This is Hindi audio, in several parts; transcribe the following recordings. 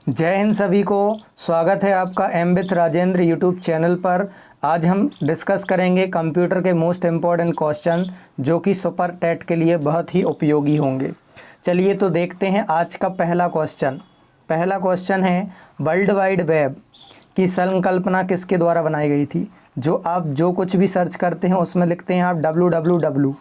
जय हिंद सभी को। स्वागत है आपका M with Rajendra YouTube channel पर। आज हम डिस्कस करेंगे कंप्यूटर के मोस्ट इम्पॉर्टेंट क्वेश्चन जो कि सुपर टेट के लिए बहुत ही उपयोगी होंगे। चलिए तो देखते हैं आज का पहला क्वेश्चन है वर्ल्ड वाइड वेब की संकल्पना किसके द्वारा बनाई गई थी। आप जो कुछ भी सर्च करते हैं उसमें लिखते हैं आप www,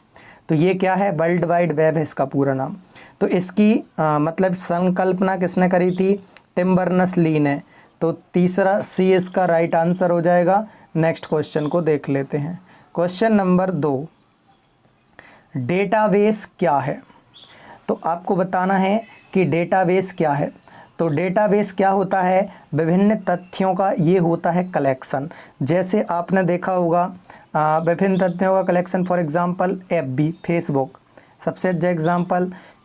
तो ये क्या है, वर्ल्ड वाइड वेब है इसका पूरा नाम। तो इसकी मतलब संकल्पना किसने करी थी, टिम बर्नर्स-ली ने। तो तीसरा सी इसका राइट आंसर हो जाएगा। नेक्स्ट क्वेश्चन को देख लेते हैं। क्वेश्चन नंबर 2, डेटाबेस क्या है। तो आपको बताना है कि डेटाबेस क्या है। तो डेटाबेस क्या होता है, विभिन्न तथ्यों का ये होता है कलेक्शन। जैसे आपने देखा होगा विभिन्न तथ्यों का collection, for example FB, Facebook सबसे अच्छा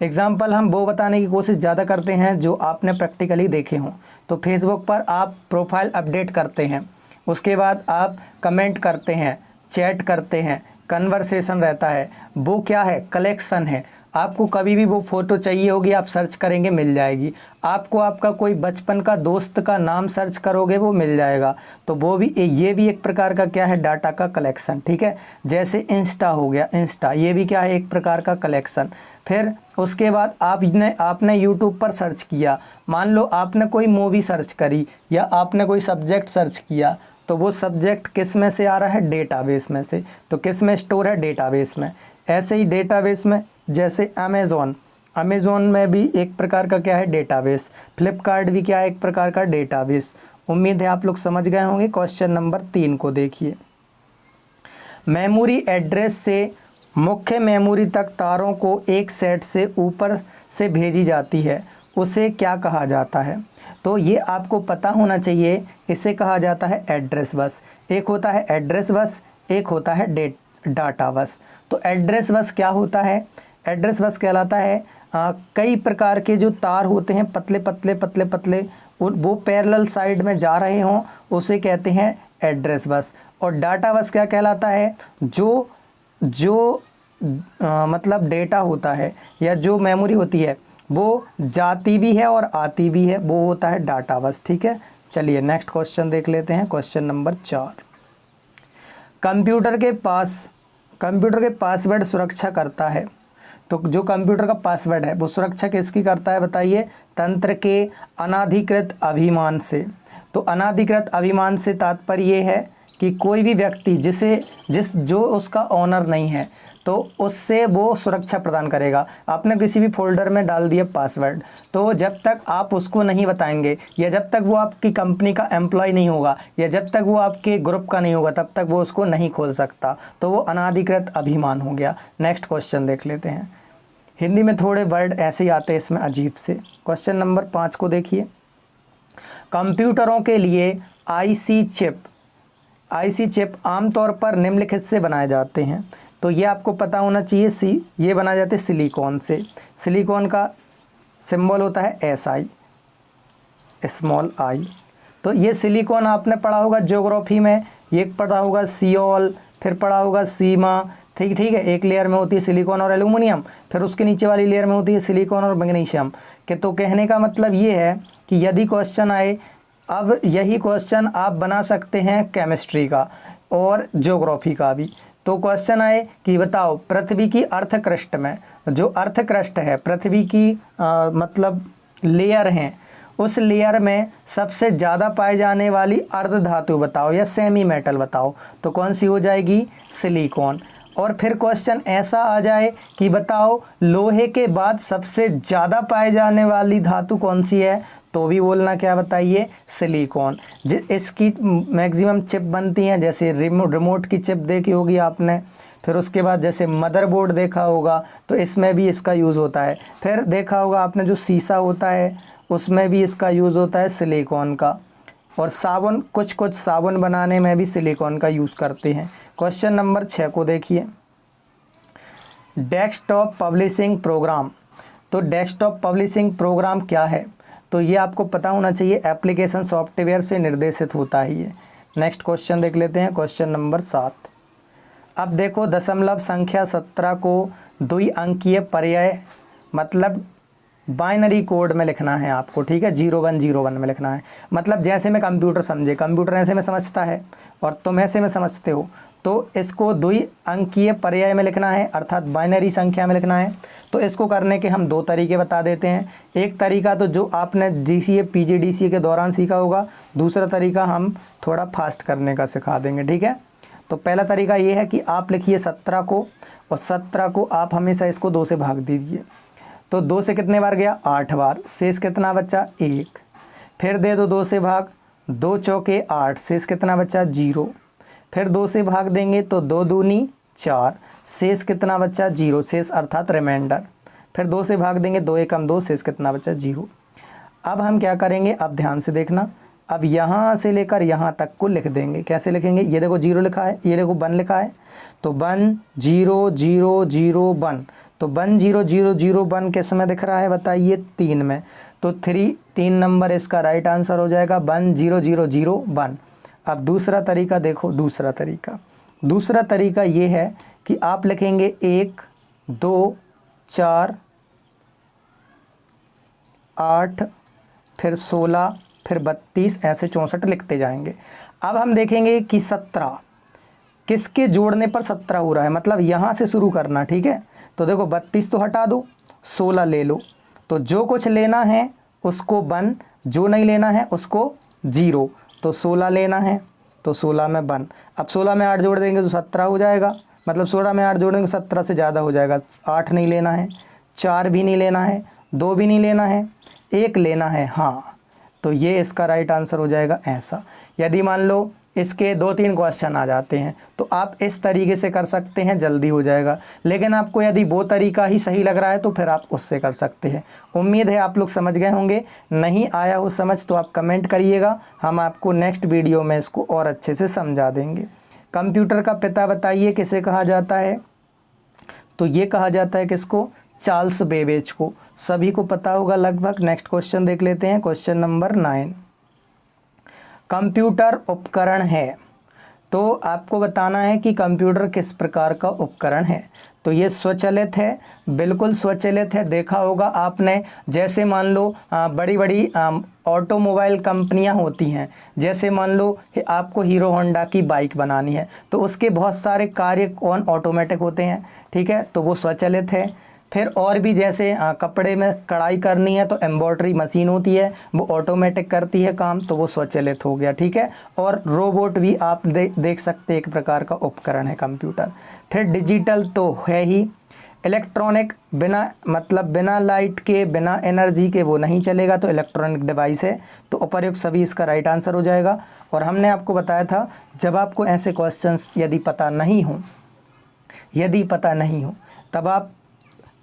एग्जाम्पल हम वो बताने की कोशिश ज़्यादा करते हैं जो आपने प्रैक्टिकली देखे हों। तो फेसबुक पर आप प्रोफाइल अपडेट करते हैं, उसके बाद आप कमेंट करते हैं, चैट करते हैं, कन्वर्सेशन रहता है, वो क्या है, कलेक्शन है। आपको कभी भी वो फ़ोटो चाहिए होगी आप सर्च करेंगे मिल जाएगी। आपको आपका कोई बचपन का दोस्त का नाम सर्च करोगे वो मिल जाएगा। तो वो भी ये भी एक प्रकार का क्या है, डाटा का कलेक्शन। ठीक है, जैसे इंस्टा हो गया, इंस्टा ये भी क्या है, एक प्रकार का कलेक्शन। फिर उसके बाद आपने यूट्यूब पर सर्च किया, मान लो आपने कोई मूवी सर्च करी या आपने कोई सब्जेक्ट सर्च किया, तो वो सब्जेक्ट किस में से आ रहा है, डेटाबेस में से। तो किस में स्टोर है, डेटाबेस में। ऐसे ही डेटाबेस में जैसे अमेज़ॉन में भी एक प्रकार का क्या है, डेटाबेस। फ्लिपकार्ट भी क्या है, एक प्रकार का डेटाबेस। उम्मीद है आप लोग समझ गए होंगे। क्वेश्चन नंबर 3 को देखिए। मेमोरी एड्रेस से मुख्य मेमोरी तक तारों को एक सेट से ऊपर से भेजी जाती है, उसे क्या कहा जाता है। तो ये आपको पता होना चाहिए, इसे कहा जाता है एड्रेस बस। एक होता है एड्रेस बस, एक होता है डाटा बस। तो एड्रेस बस क्या होता है, एड्रेस बस कहलाता है कई प्रकार के जो तार होते हैं पतले पतले वो पैरेलल साइड में जा रहे हों, उसे कहते हैं एड्रेस बस। और डाटा बस क्या कहलाता है, जो मतलब डेटा होता है या जो मेमोरी होती है वो जाती भी है और आती भी है, वो होता है डाटा बस। ठीक है, चलिए नेक्स्ट क्वेश्चन देख लेते हैं। क्वेश्चन नंबर 4, कंप्यूटर के पासवर्ड सुरक्षा करता है। तो जो कंप्यूटर का पासवर्ड है वो सुरक्षा किसकी करता है बताइए, तंत्र के अनाधिकृत अभिमान से। तो अनाधिकृत अभिमान से तात्पर्य ये है कि कोई भी व्यक्ति जो उसका ऑनर नहीं है तो उससे वो सुरक्षा प्रदान करेगा। आपने किसी भी फोल्डर में डाल दिया पासवर्ड, तो जब तक आप उसको नहीं बताएंगे या जब तक वो आपकी कंपनी का एम्प्लॉय नहीं होगा या जब तक वो आपके ग्रुप का नहीं होगा तब तक वो उसको नहीं खोल सकता। तो वो अनाधिकृत अभिमान हो गया। नेक्स्ट क्वेश्चन देख लेते हैं। हिंदी में थोड़े वर्ड ऐसे ही आते हैं इसमें अजीब से। क्वेश्चन नंबर 5 को देखिए। कंप्यूटरों के लिए आईसी चिप आमतौर पर निम्नलिखित से बनाए जाते हैं। तो ये आपको पता होना चाहिए। ये बनाए जाते हैं सिलिकॉन से। सिलिकॉन का सिंबल होता है SI, स्मॉल आई। तो ये सिलिकॉन आपने पढ़ा होगा ज्योग्राफी में, ये पढ़ा होगा सियोल, फिर पढ़ा होगा सीमा। ठीक है, एक लेयर में होती है सिलिकॉन और एल्यूमिनियम, फिर उसके नीचे वाली लेयर में होती है सिलिकॉन और मैग्नीशियम के। तो कहने का मतलब ये है कि यदि क्वेश्चन आए, अब यही क्वेश्चन आप बना सकते हैं केमिस्ट्री का और ज्योग्राफी का भी। तो क्वेश्चन आए कि बताओ पृथ्वी की अर्थ क्रस्ट में, जो अर्थ क्रस्ट है पृथ्वी की मतलब लेयर हैं, उस लेयर में सबसे ज़्यादा पाए जाने वाली अर्ध धातु बताओ या सेमी मेटल बताओ। तो कौन सी हो जाएगी, सिलिकॉन। और फिर क्वेश्चन ऐसा आ जाए कि बताओ लोहे के बाद सबसे ज़्यादा पाए जाने वाली धातु कौन सी है, तो भी बोलना क्या बताइए, सिलिकॉन। इसकी मैक्सिमम चिप बनती हैं, जैसे रिमोट की चिप देखी होगी आपने, फिर उसके बाद जैसे मदरबोर्ड देखा होगा तो इसमें भी इसका यूज़ होता है। फिर देखा होगा आपने जो शीशा होता है उसमें भी इसका यूज़ होता है सिलिकॉन का। और साबुन, कुछ साबुन बनाने में भी सिलिकॉन का यूज़ करते हैं। क्वेश्चन नंबर 6 को देखिए। Desktop publishing program. तो डेस्कटॉप पब्लिशिंग प्रोग्राम क्या है, तो ये आपको पता होना चाहिए, एप्लीकेशन सॉफ्टवेयर से निर्देशित होता है ये। नेक्स्ट क्वेश्चन देख लेते हैं। Question number 7। अब देखो दशमलव संख्या 17 को द्विअंकीय पर्याय मतलब बाइनरी कोड में लिखना है आपको, ठीक है, 0101 में लिखना है। मतलब जैसे में कंप्यूटर समझे, कंप्यूटर ऐसे में समझता है और तुम ऐसे में समझते हो, तो इसको द्वि अंकीय पर्याय में लिखना है, अर्थात बाइनरी संख्या में लिखना है। तो इसको करने के हम दो तरीके बता देते हैं। एक तरीका तो जो आपने DCA PGDCA के दौरान सीखा होगा, दूसरा तरीका हम थोड़ा फास्ट करने का सिखा देंगे, ठीक है। तो पहला तरीका ये है कि आप लिखिए 17 को, और 17 को आप हमेशा इसको 2 से भाग दीजिए। तो 2 से कितने बार गया? 8 बार। शेष कितना बचा? 1। फिर दे दो 2 से भाग, 2 चौके 8, शेष कितना बचा? 0। फिर 2 से भाग देंगे तो 2 दूनी 4, शेष कितना बचा? 0, शेष अर्थात रिमाइंडर। फिर 2 से भाग देंगे, 2 एकम 2, शेष कितना बचा? 0। अब हम क्या करेंगे? अब ध्यान से देखना, अब यहाँ से लेकर यहाँ तक को लिख देंगे। कैसे लिखेंगे? ये देखो 0 लिखा है, ये देखो 1 लिखा है, तो 1 0 0 0 1, तो 1 0 0 0 1 किस में दिख रहा है बताइए? 3 में। तो 3 नंबर इसका राइट आंसर हो जाएगा, 1 0 0 0 1। अब दूसरा तरीका देखो, दूसरा तरीका ये है कि आप लिखेंगे 1 2 4 8, फिर 16, फिर 32, ऐसे 64 लिखते जाएंगे। अब हम देखेंगे कि 17 किसके जोड़ने पर 17 हो रहा है, मतलब यहाँ से शुरू करना, ठीक है। तो देखो 32 तो हटा दो, 16 ले लो। तो जो कुछ लेना है उसको 1, जो नहीं लेना है उसको 0। तो 16 लेना है तो 16 में 1। अब 16 में 8 जोड़ देंगे तो 17 हो जाएगा, मतलब 16 में 8 जोड़ेंगे 17 से ज़्यादा हो जाएगा। 8 नहीं लेना है, 4 भी नहीं लेना है, 2 भी नहीं लेना है, 1 लेना है, हाँ। तो ये इसका राइट आंसर हो जाएगा ऐसा। यदि मान लो इसके 2-3 क्वेश्चन आ जाते हैं तो आप इस तरीके से कर सकते हैं, जल्दी हो जाएगा। लेकिन आपको यदि वो तरीका ही सही लग रहा है तो फिर आप उससे कर सकते हैं। उम्मीद है आप लोग समझ गए होंगे। नहीं आया हो समझ तो आप कमेंट करिएगा, हम आपको नेक्स्ट वीडियो में इसको और अच्छे से समझा देंगे। कंप्यूटर का पिता बताइए किसे कहा जाता है? तो ये कहा जाता है किसको? चार्ल्स बेबेज को। सभी को पता होगा लगभग। नेक्स्ट क्वेश्चन देख लेते हैं, क्वेश्चन नंबर 9। कंप्यूटर उपकरण है, तो आपको बताना है कि कंप्यूटर किस प्रकार का उपकरण है। तो ये स्वचालित है, बिल्कुल स्वचालित है। देखा होगा आपने, जैसे मान लो बड़ी बड़ी ऑटोमोबाइल कंपनियां होती हैं, जैसे मान लो आपको हीरो होंडा की बाइक बनानी है तो उसके बहुत सारे कार्य कौन ऑटोमेटिक होते हैं, ठीक है, तो वो स्वचालित है। फिर और भी जैसे कपड़े में कढ़ाई करनी है तो एम्ब्रॉयडरी मशीन होती है, वो ऑटोमेटिक करती है काम, तो वो स्वचालित हो गया, ठीक है। और रोबोट भी आप देख सकते हैं, एक प्रकार का उपकरण है कंप्यूटर। फिर डिजिटल तो है ही, इलेक्ट्रॉनिक बिना लाइट के, बिना एनर्जी के वो नहीं चलेगा, तो इलेक्ट्रॉनिक डिवाइस है। तो उपर्युक्त सभी इसका राइट आंसर हो जाएगा। और हमने आपको बताया था, जब आपको ऐसे क्वेश्चंस यदि पता नहीं हो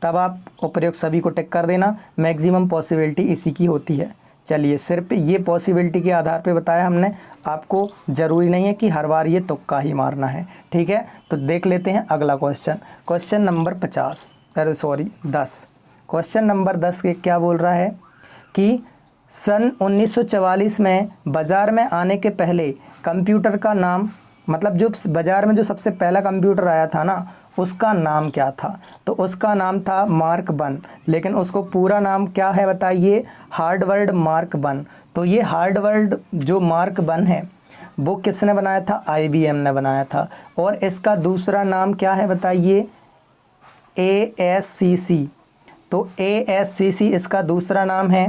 तब आप उपर्युक्त सभी को टिक कर देना। मैक्सिमम पॉसिबिलिटी इसी की होती है। चलिए, सिर्फ ये पॉसिबिलिटी के आधार पे बताया हमने, आपको ज़रूरी नहीं है कि हर बार ये तुक्का ही मारना है, ठीक है। तो देख लेते हैं अगला question, question number 10। Question number 10 के क्या बोल रहा है कि सन 1944 में बाज़ार में आने के पहले कंप्यूटर का नाम, मतलब जो बाज़ार में जो सबसे पहला कंप्यूटर आया था ना, उसका नाम क्या था? तो उसका नाम था मार्क 1, लेकिन उसको पूरा नाम क्या है बताइए? Harvard mark 1। तो ये हार्वर्ड जो मार्क 1 है वो किसने बनाया था? IBM ने बनाया था। और इसका दूसरा नाम क्या है बताइए? ASCC। तो ASCC इसका दूसरा नाम है।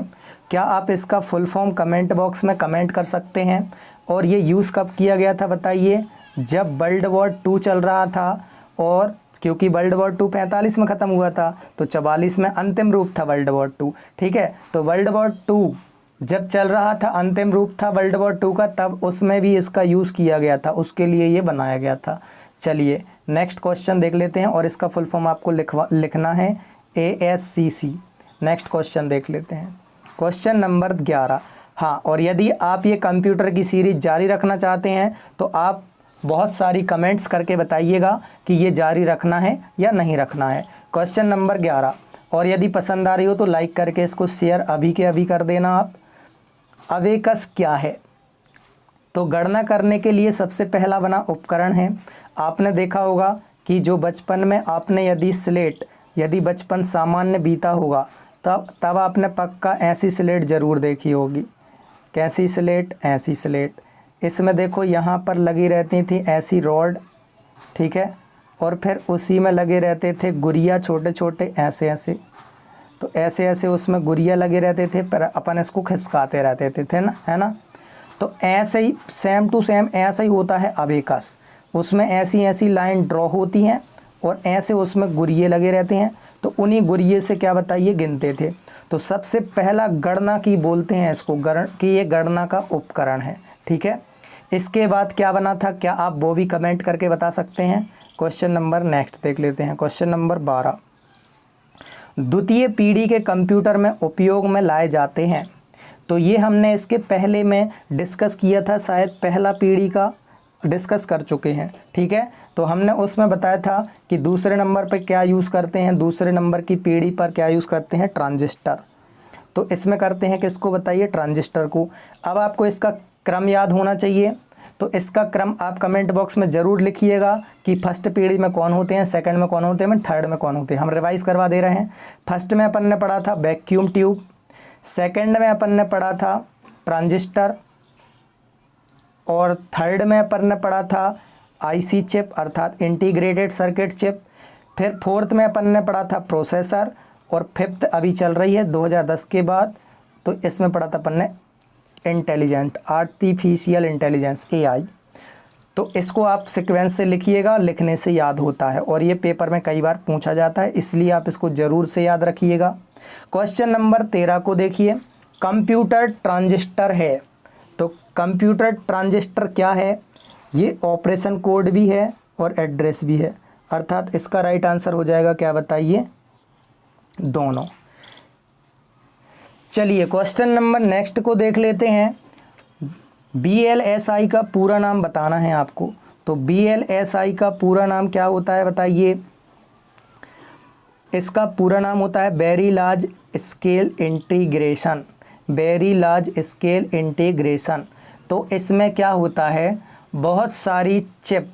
क्या आप इसका फुल फॉर्म कमेंट बॉक्स में कमेंट कर सकते हैं? और ये यूज़ कब किया गया था बताइए? जब वर्ल्ड वॉर 2 चल रहा था, और क्योंकि वर्ल्ड वॉर 2 45 में ख़त्म हुआ था, तो 44 में अंतिम रूप था वर्ल्ड वॉर 2, ठीक है। तो वर्ल्ड वॉर 2 जब चल रहा था, अंतिम रूप था वर्ल्ड वॉर 2 का, तब उसमें भी इसका यूज़ किया गया था, उसके लिए ये बनाया गया था। चलिए नेक्स्ट क्वेश्चन देख लेते हैं, और इसका फुल फॉर्म आपको लिखना है ASCC। नेक्स्ट क्वेश्चन देख लेते हैं, क्वेश्चन नंबर 11। हाँ, और यदि आप ये कंप्यूटर की सीरीज़ जारी रखना चाहते हैं तो आप बहुत सारी कमेंट्स करके बताइएगा कि ये जारी रखना है या नहीं रखना है। क्वेश्चन नंबर 11, और यदि पसंद आ रही हो तो लाइक करके इसको शेयर अभी के अभी कर देना आप। अबेकस क्या है? तो गणना करने के लिए सबसे पहला बना उपकरण है। आपने देखा होगा कि जो बचपन में आपने यदि बचपन सामान्य बीता होगा तब तब आपने पक्का ऐसी स्लेट ज़रूर देखी होगी। कैसी स्लेट? ऐसी स्लेट। इसमें देखो यहाँ पर लगी रहती थी ऐसी रॉड, ठीक है, और फिर उसी में लगे रहते थे गुरिया छोटे छोटे ऐसे ऐसे। तो ऐसे ऐसे उसमें गुरिया लगे रहते थे, पर अपन इसको खिसकाते रहते थे ना, है ना। तो ऐसे ही सेम टू सेम ऐसा ही होता है अबेकस। उसमें ऐसी ऐसी लाइन ड्रॉ होती हैं और ऐसे उसमें गुरिये लगे रहते हैं। तो उन्हीं गुरिये से क्या बताइए गिनते थे। तो सबसे पहला गणना की बोलते हैं इसको, कि ये गणना का उपकरण है, ठीक है। इसके बाद क्या बना था, क्या आप वो भी कमेंट करके बता सकते हैं। क्वेश्चन नंबर नेक्स्ट देख लेते हैं। क्वेश्चन नंबर 12, द्वितीय पीढ़ी के कंप्यूटर में उपयोग में लाए जाते हैं। तो ये हमने इसके पहले में डिस्कस किया था, शायद पहला पीढ़ी का डिस्कस कर चुके हैं, ठीक है। तो हमने उसमें बताया था कि दूसरे नंबर पर क्या यूज़ करते हैं, दूसरे नंबर की पीढ़ी पर क्या यूज़ करते हैं, ट्रांजिस्टर। तो इसमें करते हैं किसको बताइए, ट्रांजिस्टर को। अब आपको इसका क्रम याद होना चाहिए। तो इसका क्रम आप कमेंट बॉक्स में ज़रूर लिखिएगा कि फर्स्ट पीढ़ी में कौन होते हैं, सेकंड में कौन होते हैं, थर्ड में कौन होते हैं। हम रिवाइज़ करवा दे रहे हैं। फर्स्ट में अपन ने पढ़ा था वैक्यूम ट्यूब, सेकंड में अपन ने पढ़ा था ट्रांजिस्टर, और थर्ड में अपन ने पढ़ा था आईसी चिप अर्थात इंटीग्रेटेड सर्किट चिप। फिर फोर्थ में अपन ने पढ़ा था प्रोसेसर, और फिफ्थ अभी चल रही है 2010 के बाद। तो इसमें पढ़ा था अपन ने इंटेलिजेंट, आर्टिफिशियल इंटेलिजेंस, एआई। तो इसको आप सीक्वेंस से लिखिएगा, लिखने से याद होता है और ये पेपर में कई बार पूछा जाता है, इसलिए आप इसको ज़रूर से याद रखिएगा। क्वेश्चन नंबर 13 को देखिए, कंप्यूटर ट्रांजिस्टर है। तो कंप्यूटर ट्रांजिस्टर क्या है, ये ऑपरेशन कोड भी है और एड्रेस भी है, अर्थात इसका राइट आंसर हो जाएगा क्या बताइए, दोनों। चलिए क्वेश्चन नंबर नेक्स्ट को देख लेते हैं। VLSI का पूरा नाम बताना है आपको। तो VLSI का पूरा नाम क्या होता है बताइए। इसका पूरा नाम होता है very large scale integration, very large scale integration. तो इसमें क्या होता है, बहुत सारी चिप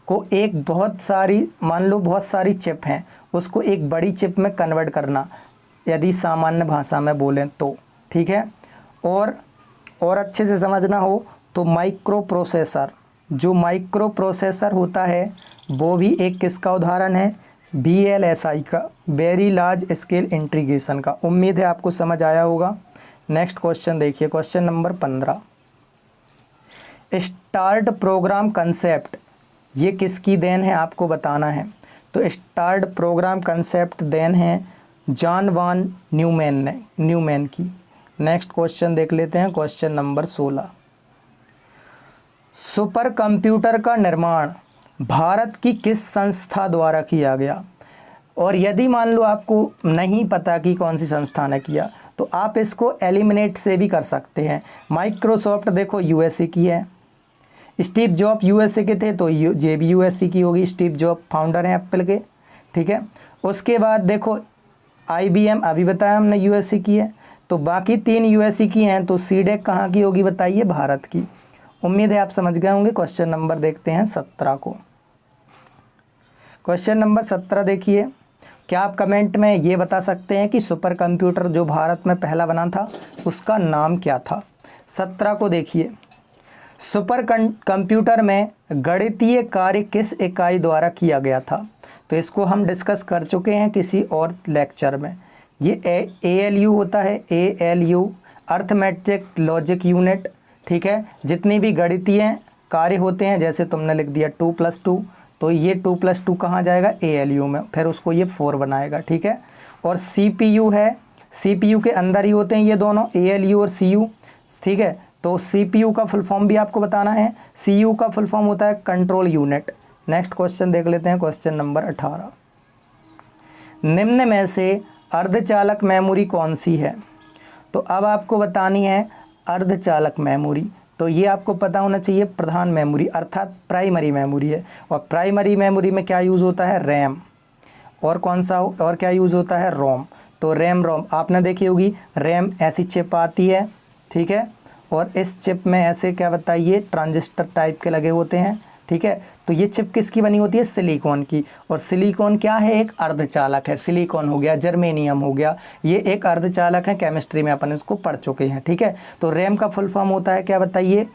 को एक बहुत सारी, मान लो बहुत सारी चिप हैं, उसको एक बड़ी चिप में कन्वर्ट करना, यदि सामान्य भाषा में बोलें तो, ठीक है। और अच्छे से समझना हो तो माइक्रो प्रोसेसर, जो माइक्रो प्रोसेसर होता है वो भी एक किसका उदाहरण है, VLSI का, वेरी लार्ज स्केल इंटीग्रेशन का। उम्मीद है आपको समझ आया होगा। नेक्स्ट क्वेश्चन देखिए, question number 15, start programme concept, ये किसकी देन है आपको बताना है। तो स्टार्ट प्रोग्राम कंसेप्ट देन है जॉन वॉन न्यूमैन की। नेक्स्ट क्वेश्चन देख लेते हैं, क्वेश्चन नंबर 16, सुपर कंप्यूटर का निर्माण भारत की किस संस्था द्वारा किया गया। और यदि मान लो आपको नहीं पता कि कौन सी संस्था ने किया, तो आप इसको एलिमिनेट से भी कर सकते हैं। माइक्रोसॉफ्ट देखो यूएसए की है, स्टीव जॉब यूएसए के थे तो ये भी यूएसए की होगी, स्टीव जॉब फाउंडर हैं एप्पल के, ठीक है। उसके बाद देखो IBM, अभी बताया हमने यूएसए की है, तो बाकी 3 यूएसए की हैं, तो सीडेक कहाँ की होगी बताइए, भारत की। उम्मीद है आप समझ गए होंगे। क्वेश्चन नंबर देखते हैं 17 को। क्वेश्चन नंबर 17 देखिए, क्या आप कमेंट में ये बता सकते हैं कि सुपर कंप्यूटर जो भारत में पहला बना था उसका नाम क्या था। 17 को देखिए, सुपर कंप्यूटर में गणितीय कार्य किस इकाई द्वारा किया गया था। तो इसको हम डिस्कस कर चुके हैं किसी और लेक्चर में। ये ALU होता है, ALU अर्थमेटिक लॉजिक यूनिट, ठीक है। जितनी भी गणितीय कार्य होते हैं, जैसे तुमने लिख दिया 2+2, तो ये 2+2 कहाँ जाएगा, ALU में, फिर उसको ये 4 बनाएगा, ठीक है। और CPU है, CPU के अंदर ही होते हैं ये दोनों, ALU और CU, ठीक है। तो CPU का फुल फॉर्म भी आपको बताना है, CU का फुल फॉर्म होता है कंट्रोल यूनिट। नेक्स्ट क्वेश्चन देख लेते हैं, क्वेश्चन नंबर 18, निम्न में से अर्धचालक मेमोरी कौन सी है। तो अब आपको बतानी है अर्धचालक मेमोरी। तो ये आपको पता होना चाहिए, प्रधान मेमोरी अर्थात प्राइमरी मेमोरी है। और प्राइमरी मेमोरी में क्या यूज़ होता है, रैम, और कौन सा और क्या यूज़ होता है, रोम। तो रैम रोम आपने देखी होगी, रैम ऐसी चिप आती है, ठीक है, और इस चिप में ऐसे क्या बताइए ट्रांजिस्टर टाइप के लगे होते हैं, ठीक है। तो ये चिप किसकी बनी होती है? सिलिकॉन की। और सिलिकॉन क्या है? एक अर्धचालक है। सिलिकॉन हो गया, जर्मेनियम हो गया, ये एक अर्धचालक है। केमिस्ट्री में अपन इसको पढ़ चुके हैं, ठीक है। तो रैम का फुल फॉर्म होता है क्या बताइए?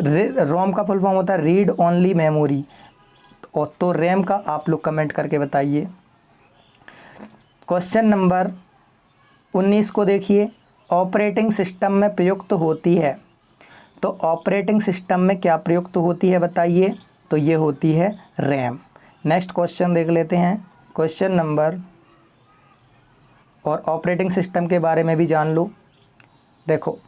रोम का फुल फॉर्म होता है रीड ओनली मेमोरी। और तो रैम का आप लोग कमेंट करके बताइए। क्वेश्चन नंबर 19 को देखिए, ऑपरेटिंग सिस्टम में प्रयुक्त होती है। तो ऑपरेटिंग सिस्टम में क्या प्रयुक्त होती है बताइए? तो ये होती है रैम। नेक्स्ट क्वेश्चन देख लेते हैं, क्वेश्चन नंबर, और ऑपरेटिंग सिस्टम के बारे में भी जान लो। देखो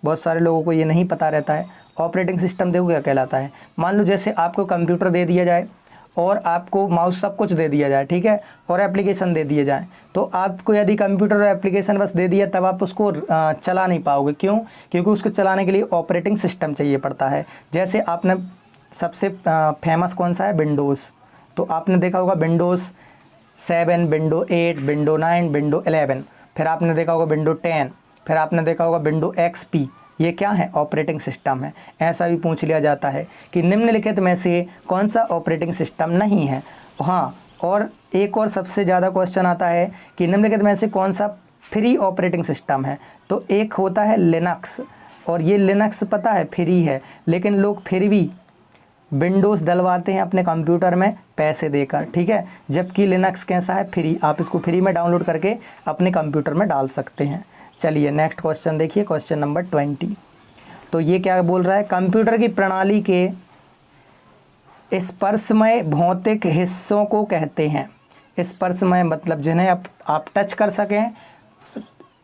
बहुत सारे लोगों को ये नहीं पता रहता है। ऑपरेटिंग सिस्टम देखो क्या कहलाता है। मान लो जैसे आपको कंप्यूटर दे दिया जाए और आपको माउस सब कुछ दे दिया जाए, ठीक है, और एप्लीकेशन दे दिए जाए, तो आपको यदि कंप्यूटर और एप्लीकेशन बस दे दिया तब आप उसको चला नहीं पाओगे। क्यों? क्योंकि उसको चलाने के लिए ऑपरेटिंग सिस्टम चाहिए पड़ता है। जैसे आपने सबसे फेमस कौन सा है? विंडोज़। तो आपने देखा होगा विंडोज़ 7, विंडो 8, विंडो 9, विंडो 11, फिर आपने देखा होगा विंडो 10, फिर आपने देखा होगा विंडो XP। ये क्या है? ऑपरेटिंग सिस्टम है। ऐसा भी पूछ लिया जाता है कि निम्नलिखित में से कौन सा ऑपरेटिंग सिस्टम नहीं है। हाँ, और एक और सबसे ज़्यादा क्वेश्चन आता है कि निम्नलिखित में से कौन सा फ्री ऑपरेटिंग सिस्टम है। तो एक होता है लिनक्स, और ये लिनक्स पता है फ्री है, लेकिन लोग फिर भी विंडोज़ डलवाते हैं अपने कंप्यूटर में पैसे देकर, ठीक है। जबकि लिनक्स कैसा है? फ्री। आप इसको फ्री में डाउनलोड करके अपने कंप्यूटर में डाल सकते हैं। चलिए नेक्स्ट क्वेश्चन देखिए, क्वेश्चन नंबर 20। तो ये क्या बोल रहा है? कंप्यूटर की प्रणाली के स्पर्शमय भौतिक हिस्सों को कहते हैं। स्पर्शमय मतलब जिन्हें आप टच कर सकें,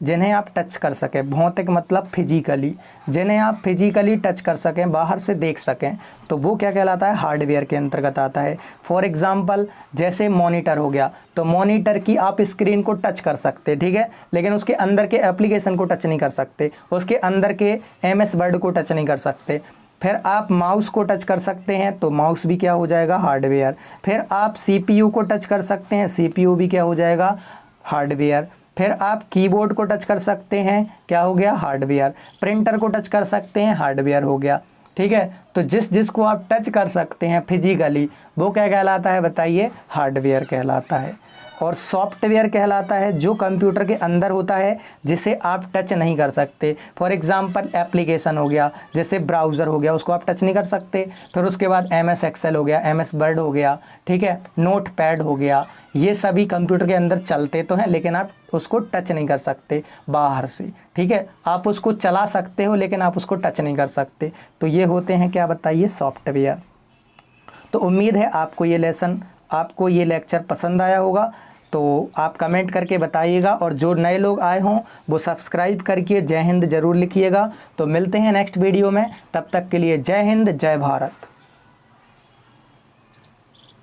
जिन्हें आप टच कर सकें। भौतिक मतलब फिजिकली, जिन्हें आप फिजिकली टच कर सकें, बाहर से देख सकें, तो वो क्या कहलाता है? हार्डवेयर के अंतर्गत आता है। फॉर एग्जांपल जैसे मॉनिटर हो गया, तो मॉनिटर की आप स्क्रीन को टच कर सकते, ठीक है, लेकिन उसके अंदर के एप्लीकेशन को टच नहीं कर सकते, उसके अंदर के MS वर्ड को टच नहीं कर सकते। फिर आप माउस को टच कर सकते हैं, तो माउस भी क्या हो जाएगा? हार्डवेयर। फिर आप CPU को टच कर सकते हैं, CPU भी क्या हो जाएगा? हार्डवेयर। फिर आप कीबोर्ड को टच कर सकते हैं, क्या हो गया? हार्डवेयर। प्रिंटर को टच कर सकते हैं, हार्डवेयर हो गया, ठीक है। तो जिसको आप टच कर सकते हैं फिजिकली, वो क्या कहलाता है बताइए? हार्डवेयर कहलाता है। और सॉफ्टवेयर कहलाता है जो कंप्यूटर के अंदर होता है, जिसे आप टच नहीं कर सकते। फॉर एग्जांपल एप्लीकेशन हो गया, जैसे ब्राउज़र हो गया, उसको आप टच नहीं कर सकते। फिर उसके बाद MS एक्सेल हो गया, MS वर्ड हो गया, ठीक है, नोटपैड हो गया, ये सभी कंप्यूटर के अंदर चलते तो हैं, लेकिन आप उसको टच नहीं कर सकते बाहर से, ठीक है। आप उसको चला सकते हो, लेकिन आप उसको टच नहीं कर सकते। तो ये होते हैं क्या बताइए? सॉफ्टवेयर। तो उम्मीद है आपको ये लेक्चर पसंद आया होगा। तो आप कमेंट करके बताइएगा, और जो नए लोग आए हों वो सब्सक्राइब करके जय हिंद ज़रूर लिखिएगा। तो मिलते हैं नेक्स्ट वीडियो में, तब तक के लिए जय हिंद, जय भारत।